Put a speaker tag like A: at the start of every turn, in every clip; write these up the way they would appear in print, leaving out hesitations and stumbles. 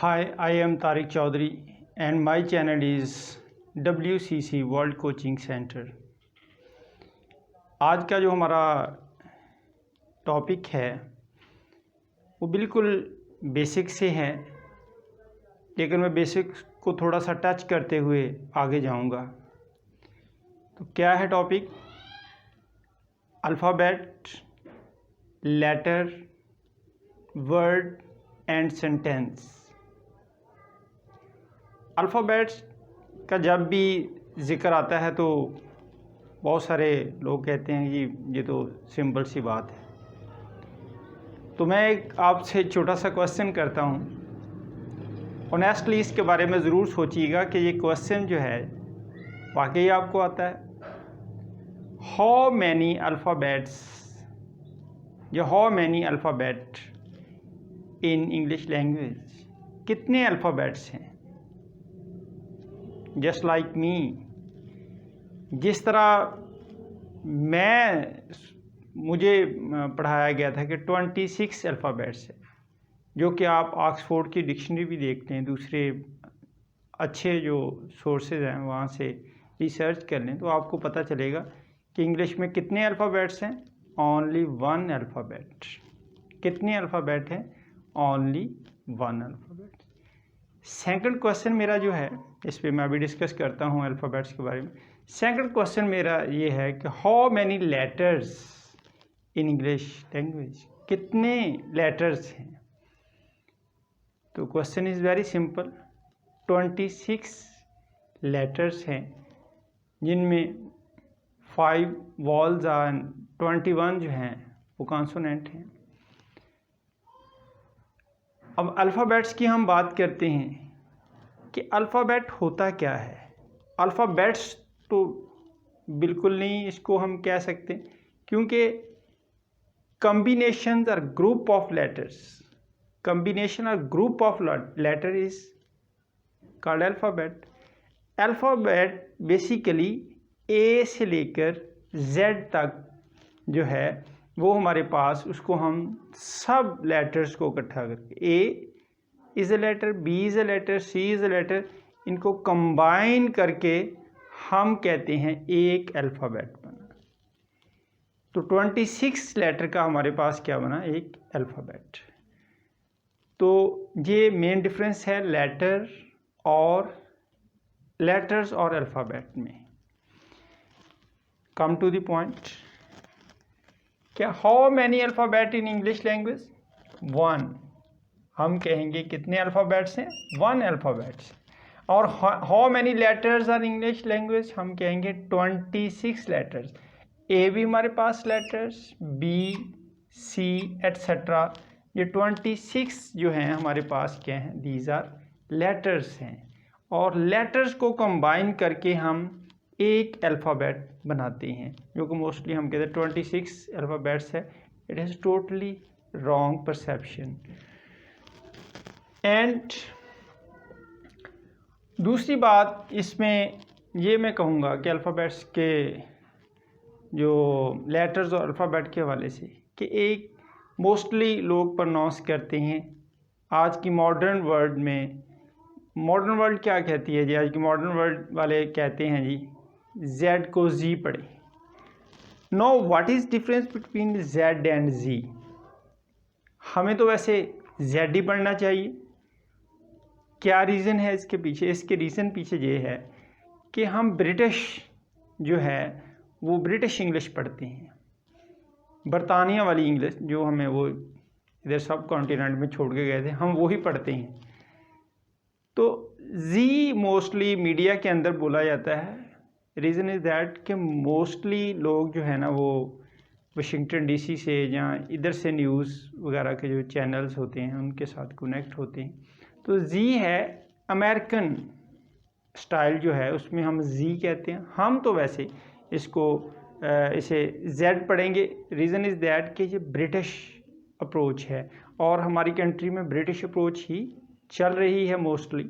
A: Hi, I am Tariq Chaudhary and my channel is WCC World Coaching Center। आज का जो हमारा topic है वो बिल्कुल बेसिक से है, लेकिन मैं बेसिक को थोड़ा सा टच करते हुए आगे जाऊंगा। तो क्या है topic? Alphabet, letter, word and sentence. Alphabets का जब भी ज़िक्र आता है तो बहुत सारे लोग कहते हैं कि ये तो सिंपल सी बात है। तो मैं एक आपसे छोटा सा क्वेश्चन करता हूँ, ऑनेस्टली इसके बारे में ज़रूर सोचिएगा कि ये क्वेश्चन जो है वाकई आपको आता है। हाउ मैनी अल्फ़ाबेट्स या how many alphabet in English language, कितने अल्फ़ाबेट्स हैं? जस्ट लाइक मी, जिस तरह मुझे पढ़ाया गया था कि 26 अल्फ़ाबेट्स है, जो कि आप ऑक्सफोर्ड की डिक्शनरी भी देखते हैं, दूसरे अच्छे जो सोर्सेज हैं वहाँ से रिसर्च कर लें तो आपको पता चलेगा कि इंग्लिश में कितने अल्फ़ाबेट्स हैं। Only 1 alphabet. कितने अल्फ़ाबेट हैं? Only 1 alphabet. सेकंड क्वेश्चन मेरा जो है, इस पर मैं अभी डिस्कस करता हूँ अल्फ़ाबेट्स के बारे में। सेकंड क्वेश्चन मेरा ये है कि how many letters in English language, कितने लेटर्स हैं? तो question is very simple. 26 letters हैं, जिनमें 5 वॉल्स और 21 जो हैं वो कॉन्सोनेंट हैं। अब अल्फ़ाबेट्स की हम बात करते हैं कि अल्फ़ाबेट होता क्या है। अल्फ़ाबेट्स तो बिल्कुल नहीं इसको हम कह सकते, क्योंकि कम्बिनेशन और ग्रुप ऑफ लेटर्स, कम्बिनेशन और group of letter is called alphabet. Alphabet basically A से लेकर जेड तक जो है वो हमारे पास, उसको हम सब लेटर्स को इकट्ठा करके, A is a letter, B is a letter, C is a letter, इनको कंबाइन करके हम कहते हैं एक अल्फ़ाबेट बना। तो 26 लेटर का हमारे पास क्या बना? एक अल्फ़ाबेट। तो ये मेन डिफरेंस है लेटर्स और अल्फ़ाबेट में। Come to the point. क्या how many alphabet in English language? 1। हम कहेंगे कितने अल्फ़ाबेट्स हैं? 1 अल्फ़ाबेट्स। और how many letters are English language? हम कहेंगे 26 लेटर्स। ए भी हमारे पास लेटर्स, बी, सी एट्सेट्रा, ये 26 जो हैं हमारे पास क्या हैं? दीज आर लेटर्स हैं। और लेटर्स को कंबाइन करके हम एक अल्फ़ाबेट बनाते हैं, जो कि मोस्टली हम कहते हैं 26 अल्फ़ाबेट्स है। It is totally wrong perception. And दूसरी बात इसमें ये मैं कहूँगा कि अल्फ़ाबेट्स के जो लेटर्स और अल्फ़ाबेट के हवाले से, कि एक मोस्टली लोग प्रोनाउंस करते हैं आज की मॉडर्न वर्ल्ड में। मॉडर्न वर्ल्ड क्या कहती है जी? आज की मॉडर्न वर्ल्ड वाले कहते हैं जी जेड को जी पढ़े। No, what is difference between Z and G? हमें तो वैसे जेड ही पढ़ना चाहिए। क्या रीज़न है इसके पीछे? इसके रीज़न पीछे ये है कि हम ब्रिटिश जो है वो ब्रिटिश इंग्लिश पढ़ते हैं, बरतानिया वाली इंग्लिश जो हमें वो इधर सब कॉन्टिनेंट में छोड़ के गए थे, हम वो ही पढ़ते हैं। तो जी मोस्टली मीडिया के अंदर बोला जाता है। रीज़न इज़ दैट कि मोस्टली लोग जो है ना वो वाशिंगटन डीसी से या इधर से न्यूज़ वगैरह के जो चैनल्स होते हैं उनके साथ कनेक्ट होते हैं। तो जी है अमेरिकन स्टाइल जो है, उसमें हम जी कहते हैं। हम तो वैसे इसको इसे जेड पढ़ेंगे। रीज़न इज़ दैट कि ये ब्रिटिश अप्रोच है और हमारी कंट्री में ब्रिटिश अप्रोच ही चल रही है मोस्टली।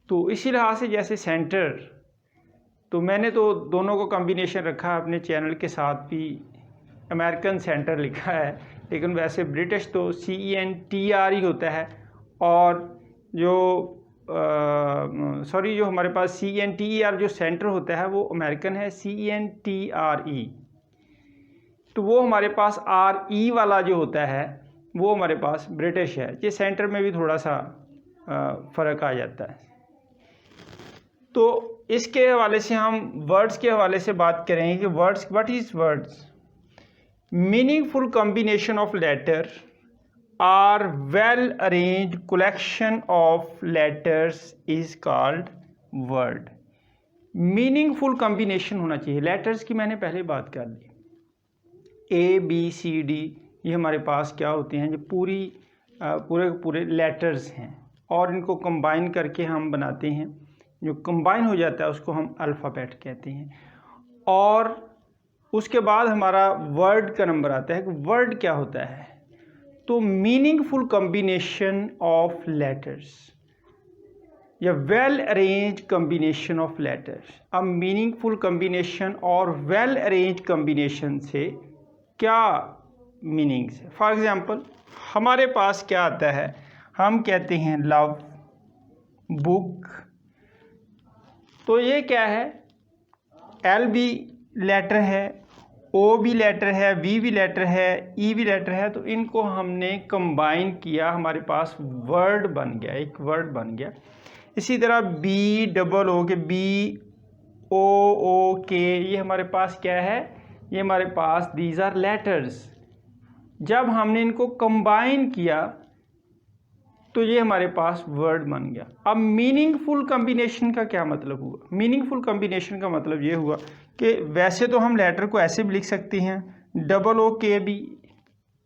A: तो इसी लिहाज से जैसे सेंटर, तो मैंने तो दोनों को कॉम्बिनेशन रखा है अपने चैनल के साथ भी, अमेरिकन सेंटर लिखा है, लेकिन वैसे ब्रिटिश तो CENTR ही होता है। और जो जो हमारे पास CENTER जो सेंटर होता है वो अमेरिकन है, CENTRE, तो वो हमारे पास RE वाला जो होता है वो हमारे पास ब्रिटिश है। ये सेंटर में भी थोड़ा सा फ़र्क आ जाता है। तो इसके हवाले से हम वर्ड्स के हवाले से बात करेंगे कि words, what is words? Meaningful combination of letter are well arranged collection of letters is called word. Meaningful combination होना चाहिए। लेटर्स की मैंने पहले बात कर ली, ABCD ये हमारे पास क्या होते हैं, जो पूरे लेटर्स हैं और इनको कंबाइन करके हम बनाते हैं। जो कंबाइन हो जाता है उसको हम अल्फ़ाबेट कहते हैं। और उसके बाद हमारा वर्ड का नंबर आता है कि वर्ड क्या होता है। तो मीनिंगफुल कॉम्बिनेशन ऑफ लेटर्स या well arrange combination of letters. अब मीनिंगफुल कॉम्बिनेशन और वेल अरेंज कॉम्बिनेशन से क्या मीनिंग्स है? फॉर एग्जांपल हमारे पास क्या आता है, हम कहते हैं लव, बुक, तो ये क्या है, L भी लेटर है, O भी लेटर है, V भी लेटर है, E भी लेटर है। तो इनको हमने कंबाइन किया, हमारे पास वर्ड बन गया, एक वर्ड बन गया। इसी तरह BOO के BOOK ये हमारे पास क्या है, ये हमारे पास दीज आर लेटर्स। जब हमने इनको कंबाइन किया तो ये हमारे पास वर्ड बन गया। अब मीनिंगफुल कॉम्बिनेशन का क्या मतलब हुआ? मीनिंगफुल कॉम्बिनेशन का मतलब ये हुआ कि वैसे तो हम लेटर को ऐसे भी लिख सकते हैं, OOK भी,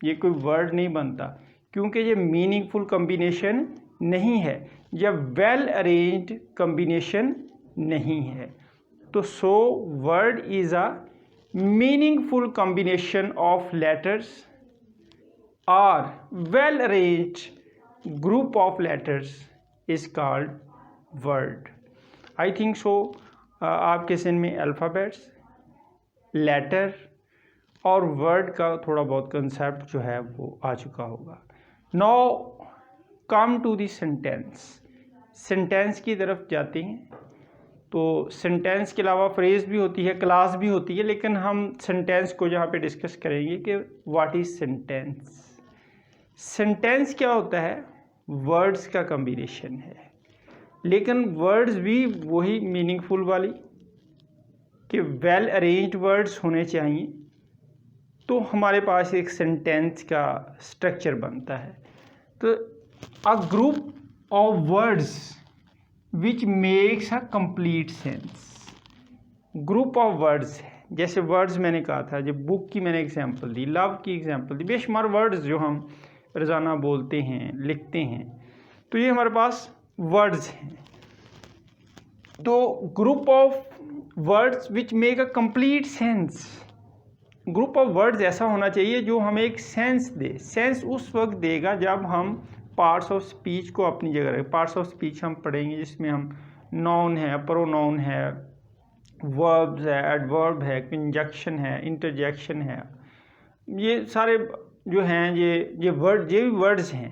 A: ये कोई वर्ड नहीं बनता क्योंकि ये मीनिंगफुल कॉम्बिनेशन नहीं है, या वेल अरेंज्ड कॉम्बिनेशन नहीं है। तो so word is a meaningful combination of letters और well arranged group of letters is called word. I think so आपके ज़हन में अल्फ़ाबेट्स, लेटर और वर्ड का थोड़ा बहुत कंसेप्ट जो है वो आ चुका होगा। Now come to the sentence. Sentence की तरफ जाते हैं। तो सेंटेंस के अलावा फ्रेज़ भी होती है, क्लास भी होती है, लेकिन हम सेंटेंस को यहाँ पे डिस्कस करेंगे कि व्हाट इज़ सेंटेंस। सेंटेंस क्या होता है? वर्ड्स का कॉम्बिनेशन है, लेकिन वर्ड्स भी वही मीनिंगफुल वाली कि वेल अरेंज्ड वर्ड्स होने चाहिए। तो हमारे पास एक सेंटेंस का स्ट्रक्चर बनता है। तो a group of words which makes a complete sense. Group of words है, जैसे वर्ड्स मैंने कहा था, जब बुक की मैंने एग्जांपल दी, लव की एग्जांपल दी, बेशुमार वर्ड्स जो हम रोज़ाना बोलते हैं, लिखते हैं, तो ये हमारे पास वर्ड्स हैं। तो group of words which make a complete sense. Group of words ऐसा होना चाहिए जो हमें एक सेंस दे। सेंस उस वक्त देगा जब हम पार्ट्स ऑफ स्पीच को अपनी जगह रखें। पार्ट्स ऑफ स्पीच हम पढ़ेंगे जिसमें हम नाउन है, प्रोनाउन है, वर्ब्स है, एडवर्ब है, कंजक्शन है, इंटरजेक्शन है, ये सारे जो हैं ये वर्ड, ये भी वर्ड्स हैं।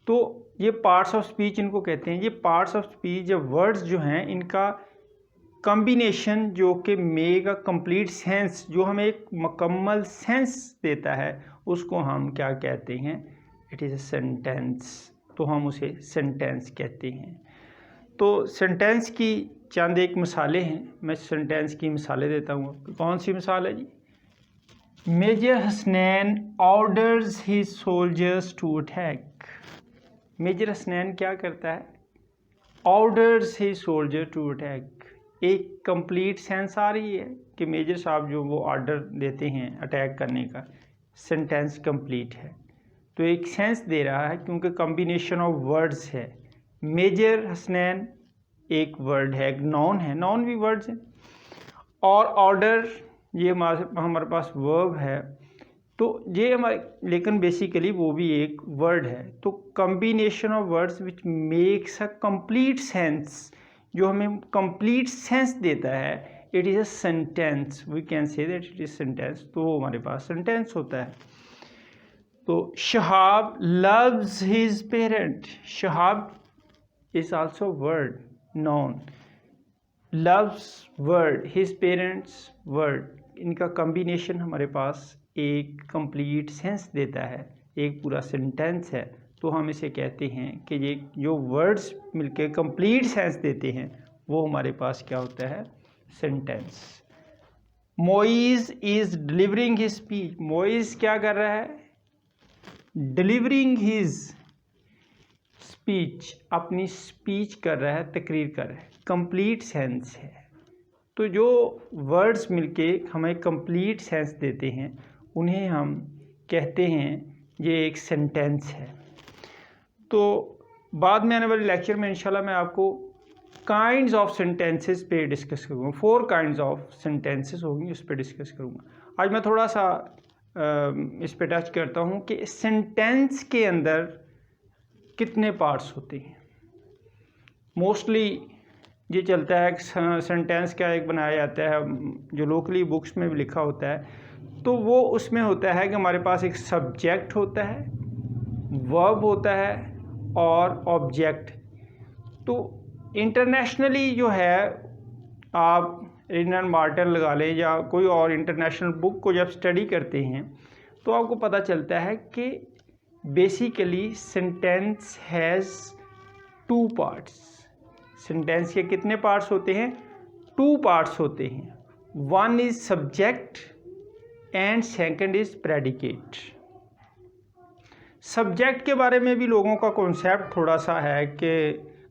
A: तो ये पार्ट्स ऑफ स्पीच इनको कहते हैं। ये पार्ट्स ऑफ स्पीच या वर्ड्स जो हैं, इनका कॉम्बिनेशन जो कि मेक अ कंप्लीट सेंस, जो हमें एक मुकम्मल सेंस देता है, उसको हम क्या कहते हैं? It is a sentence. तो हम उसे सेंटेंस कहते हैं। तो सेंटेंस की चंद एक मिसालें हैं, मैं सेंटेंस की मिसालें देता हूँ। कौन सी मिसाल है जी? Major Hasnain orders his soldiers to attack. Major Hasnain क्या करता है? Orders his soldier to attack. एक कंप्लीट सेंस आ रही है कि मेजर साहब जो वो ऑर्डर देते हैं अटैक करने का, सेंटेंस कंप्लीट है। तो एक सेंस दे रहा है क्योंकि कॉम्बिनेशन ऑफ वर्ड्स है। मेजर हसनैन एक वर्ड है, एक नाउन है, नाउन भी वर्ड्स हैं, और ऑर्डर ये हमारे पास वर्ब है। तो ये हमारे, लेकिन बेसिकली वो भी एक वर्ड है। तो combination of words which makes a complete sense, जो हमें कंप्लीट सेंस देता है, it is a sentence. We can say that it is sentence. तो हमारे पास सेंटेंस होता है। तो Shahab loves his parent. Shahab is also word noun, loves word, his parents word, इनका कॉम्बिनेशन हमारे पास एक कंप्लीट सेंस देता है, एक पूरा सेंटेंस है। तो हम इसे कहते हैं कि ये जो वर्ड्स मिलके कंप्लीट सेंस देते हैं वो हमारे पास क्या होता है, sentence. Moiz is delivering his speech, Moiz क्या कर रहा है, डिलीवरिंग हिज स्पीच, अपनी स्पीच कर रहा है, तकरीर कर रहा है, कंप्लीट सेंस है। तो जो वर्ड्स मिलके हमें कंप्लीट सेंस देते हैं उन्हें हम कहते हैं ये एक सेंटेंस है। तो बाद में आने वाले लेक्चर में इंशाल्लाह मैं आपको काइंड्स ऑफ सेंटेंसेस पे डिस्कस करूँगा, 4 काइंड्स ऑफ सेंटेंसेस होंगी, उस पर डिस्कस करूँगा। आज मैं थोड़ा सा इस पे टच करता हूँ कि सेंटेंस के अंदर कितने पार्ट्स होते हैं। मोस्टली ये चलता है कि सेंटेंस क्या एक बनाया जाता है, जो लोकली बुक्स में भी लिखा होता है, तो वो उसमें होता है कि हमारे पास एक सब्जेक्ट होता है, वर्ब होता है और ऑब्जेक्ट। तो इंटरनेशनली जो है, आप रिनन मार्टिन लगा लें या कोई और इंटरनेशनल बुक को जब स्टडी करते हैं तो आपको पता चलता है कि basically sentence has 2 parts. Sentence के कितने पार्ट्स होते हैं, 2 पार्ट्स होते हैं। 1 is subject and second is predicate. Subject के बारे में भी लोगों का कॉन्सेप्ट थोड़ा सा है कि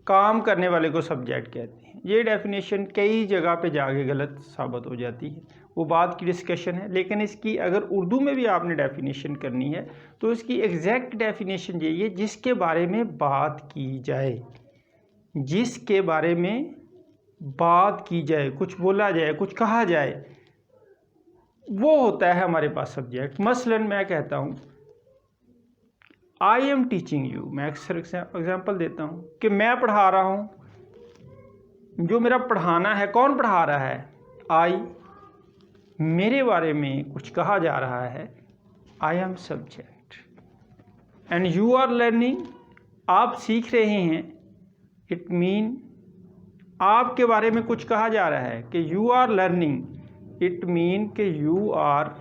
A: काम करने वाले को सब्जेक्ट कहते हैं। ये डेफिनेशन कई जगह पे जाके गलत साबित हो जाती है, वो बात की डिस्कशन है। लेकिन इसकी अगर उर्दू में भी आपने डेफिनेशन करनी है तो इसकी एग्जैक्ट डेफिनेशन यही है, जिसके बारे में बात की जाए, जिसके बारे में बात की जाए, कुछ बोला जाए, कुछ कहा जाए, वो होता है हमारे पास सब्जेक्ट। मसलन मैं कहता हूँ आई एम टीचिंग यू, मैं अक्सर एग्जाम्पल देता हूँ कि मैं पढ़ा रहा हूँ, जो मेरा पढ़ाना है, कौन पढ़ा रहा है, आई, मेरे बारे में कुछ कहा जा रहा है, I am subject. And you are learning, आप सीख रहे हैं, इट मीन आपके बारे में कुछ कहा जा रहा है कि you are learning, it mean कि यू आर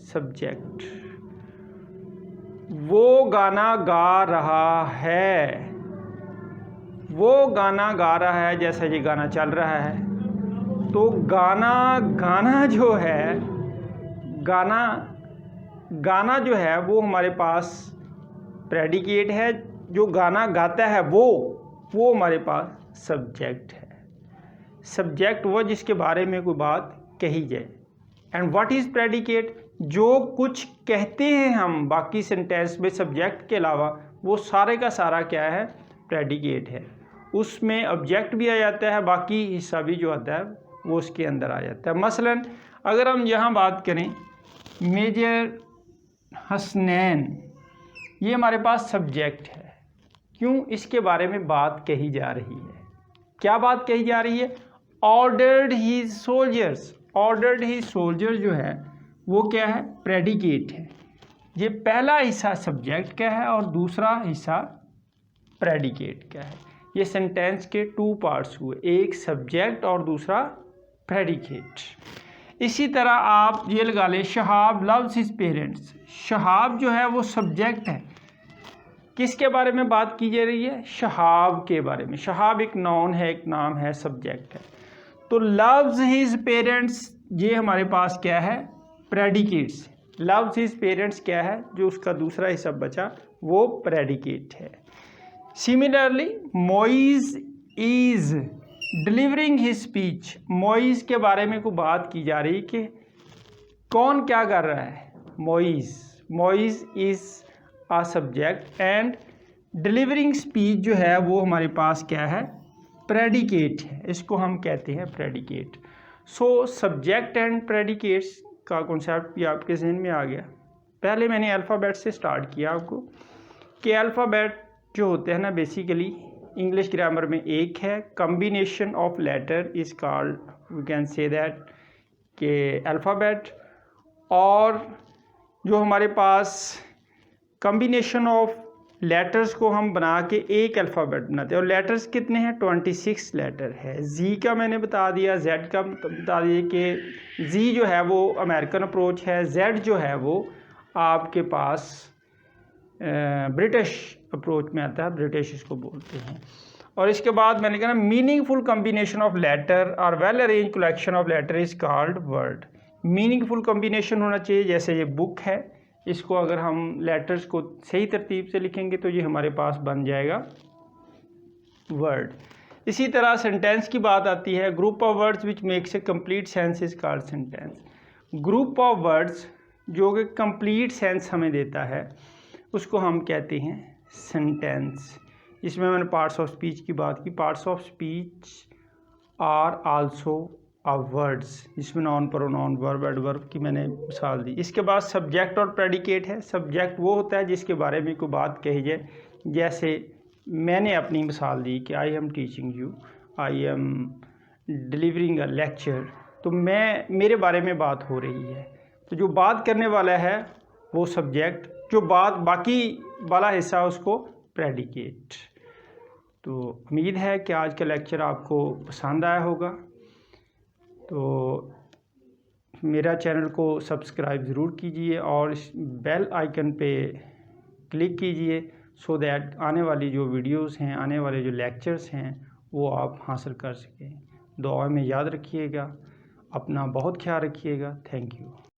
A: सब्जेक्ट। वो गाना गा रहा है, वो गाना गा रहा है, जैसा ये गाना चल रहा है। तो गाना जो है, गाना जो है वो हमारे पास प्रेडिकेट है, जो गाना गाता है वो हमारे पास सब्जेक्ट है। सब्जेक्ट वो जिसके बारे में कोई बात कही जाए। एंड व्हाट इज़ प्रेडिकेट, जो कुछ कहते हैं हम बाकी सेंटेंस में सब्जेक्ट के अलावा, वो सारे का सारा क्या है, प्रेडिकेट है। उसमें ऑब्जेक्ट भी आ जाता है, बाकी हिस्सा भी जो आता है वो उसके अंदर आ जाता है। मसलन अगर हम यहाँ बात करें मेजर हसनैन, ये हमारे पास सब्जेक्ट है। क्यों, इसके बारे में बात कही जा रही है। क्या बात कही जा रही है, ordered his soldiers. Ordered his soldier जो है वो क्या है, प्रेडिकेट है। ये पहला हिस्सा सब्जेक्ट का है और दूसरा हिस्सा प्रेडिकेट का है। ये सेंटेंस के 2 पार्ट्स हुए, एक सब्जेक्ट और दूसरा प्रेडिकेट। इसी तरह आप ये लगा लें, Shahab loves his parents. Shahab जो है वो सब्जेक्ट है, किसके बारे में बात की जा रही है, शहाब के बारे में। शहाब एक नाउन है, एक नाम है, सब्जेक्ट है। तो लव्स हिज पेरेंट्स, ये हमारे पास क्या है, प्रेडिकेट्स। लव्स हिज पेरेंट्स क्या है, जो उसका दूसरा हिस्सा बचा वो प्रेडिकेट है। Similarly Moiz is delivering his speech. Moiz के बारे में कोई बात की जा रही कि कौन क्या कर रहा है, Moiz. Moiz is a subject and delivering speech जो है वो हमारे पास क्या है, प्रेडिकेट है। इसको हम कहते हैं predicate. So subject and predicates का कॉन्सेप्ट भी आपके जहन में आ गया। पहले मैंने अल्फ़ाबेट से स्टार्ट किया आपको कि अल्फ़ाबेट जो होते हैं ना, बेसिकली इंग्लिश ग्रामर में एक है, combination of letter is called, we can say that कि अल्फ़ाबेट। और जो हमारे पास कम्बिनेशन ऑफ लेटर्स को हम बना के एक अल्फ़ाबेट बनाते हैं। और लेटर्स कितने हैं? 26 लेटर है। जी का मैंने बता दिया, जेड का बता दिया कि जी जो है वो अमेरिकन अप्रोच है, जेड जो है वो आपके पास ब्रिटिश अप्रोच में आता है, ब्रिटिश इसको बोलते हैं। और इसके बाद मैंने कहा मीनिंगफुल कम्बिनेशन ऑफ लेटर और well arrange collection of letter is called word. Meaningful combination होना चाहिए। जैसे ये बुक है, इसको अगर हम लेटर्स को सही तरतीब से लिखेंगे तो ये हमारे पास बन जाएगा वर्ड। इसी तरह सेंटेंस की बात आती है। Group of words which makes a complete sense is called sentence. Group of words जो कि कंप्लीट सेंस हमें देता है उसको हम कहते हैं सेंटेंस। इसमें मैंने पार्ट्स ऑफ स्पीच की बात की। Parts of speech are also words, जिसमें नॉन प्रोनाउन वर्ब एडवर्ब की मैंने मिसाल दी। इसके बाद सब्जेक्ट और प्रेडिकेट है। सब्जेक्ट वो होता है जिसके बारे में कोई बात कही जाए। जैसे मैंने अपनी मिसाल दी कि I am teaching you, I am delivering a lecture, तो मेरे बारे में बात हो रही है। तो जो बात करने वाला है वो सब्जेक्ट, जो बात बाकी वाला हिस्सा उसको प्रेडिकेट। तो उम्मीद है कि आज का लेक्चर आपको पसंद आया होगा। तो मेरा चैनल को सब्सक्राइब ज़रूर कीजिए और इस बेल आइकन पे क्लिक कीजिए सो दैट आने वाली जो वीडियोस हैं, आने वाले जो लेक्चर्स हैं वो आप हासिल कर सकें। दुआ में याद रखिएगा, अपना बहुत ख्याल रखिएगा। Thank you.